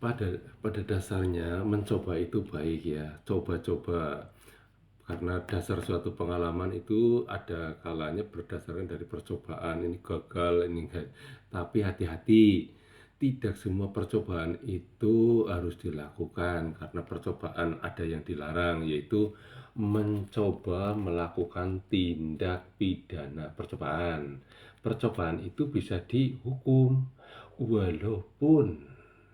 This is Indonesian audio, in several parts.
Pada pada dasarnya mencoba itu baik ya, coba-coba. Karena dasar suatu pengalaman itu ada kalanya berdasarkan dari percobaan, ini gagal, ini enggak. Tapi hati-hati, tidak semua percobaan itu harus dilakukan karena percobaan ada yang dilarang, yaitu mencoba melakukan tindak pidana percobaan. Percobaan itu bisa dihukum walaupun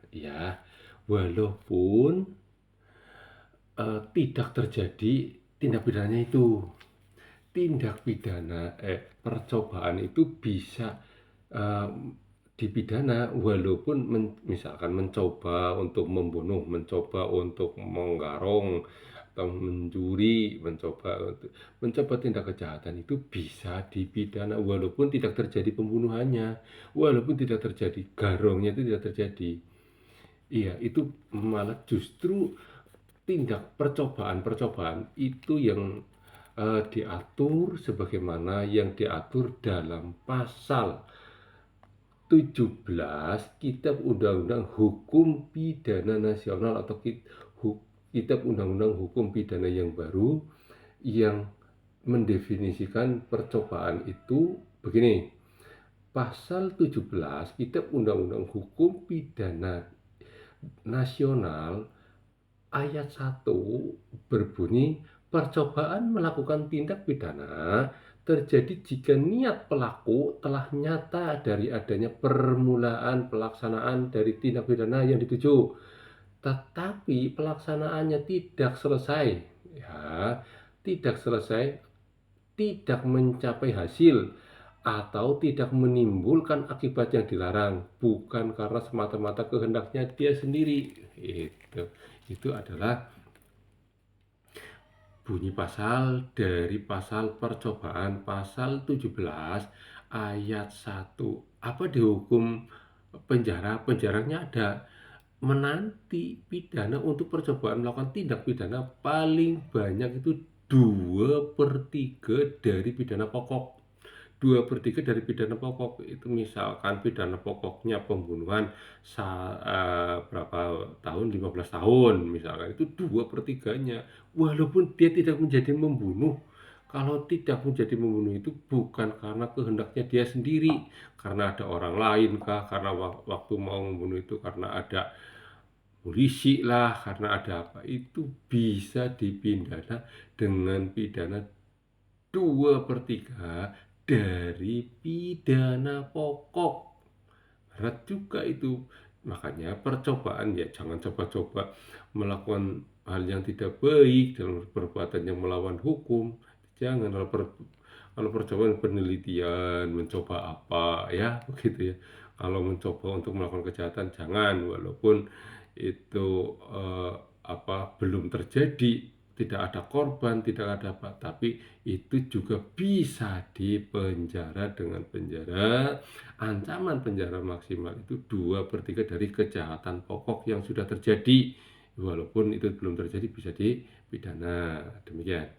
ya, walaupun tidak terjadi tindak pidananya itu. Tindak pidana percobaan itu bisa eee, dipidana walaupun misalkan mencoba untuk membunuh, mencoba untuk menggarong, atau mencuri, mencoba tindak kejahatan itu bisa dipidana walaupun tidak terjadi pembunuhannya, walaupun tidak terjadi garongnya itu tidak terjadi. Iya, itu malah justru tindak percobaan-percobaan itu yang diatur sebagaimana yang diatur dalam pasal 17 Kitab Undang-Undang Hukum Pidana Nasional atau Kitab Undang-Undang Hukum Pidana yang baru yang mendefinisikan percobaan itu begini. Pasal 17 Kitab Undang-Undang Hukum Pidana Nasional ayat 1 berbunyi, percobaan melakukan tindak pidana terjadi jika niat pelaku telah nyata dari adanya permulaan pelaksanaan dari tindak pidana yang dituju, tetapi pelaksanaannya tidak selesai, ya, tidak selesai, tidak mencapai hasil, atau tidak menimbulkan akibat yang dilarang, bukan karena semata-mata kehendaknya dia sendiri. Itu adalah bunyi pasal dari pasal percobaan, pasal 17 ayat 1. Apa dihukum penjara? Penjaranya ada. Menanti pidana untuk percobaan melakukan tindak pidana paling banyak itu 2/3 dari pidana pokok. 2/3 dari pidana pokok itu misalkan pidana pokoknya pembunuhan berapa tahun, 15 tahun misalkan, itu 2/3-nya. Walaupun dia tidak menjadi membunuh, kalau tidak menjadi membunuh itu bukan karena kehendaknya dia sendiri, karena ada orang lain kah, karena waktu mau membunuh itu karena ada polisi lah, karena ada apa, itu bisa dipidana dengan pidana 2/3 dari pidana pokok. Berat juga itu. Makanya percobaan ya jangan coba-coba melakukan hal yang tidak baik dalam perbuatan yang melawan hukum. Jangan, kalau percobaan penelitian, mencoba apa ya, begitu ya. Kalau mencoba untuk melakukan kejahatan jangan, walaupun itu belum terjadi, tidak ada korban, tidak ada apa, tapi itu juga bisa dipenjara dengan penjara, ancaman penjara maksimal itu 2/3 dari kejahatan pokok yang sudah terjadi. Walaupun itu belum terjadi bisa dipidana. Demikian.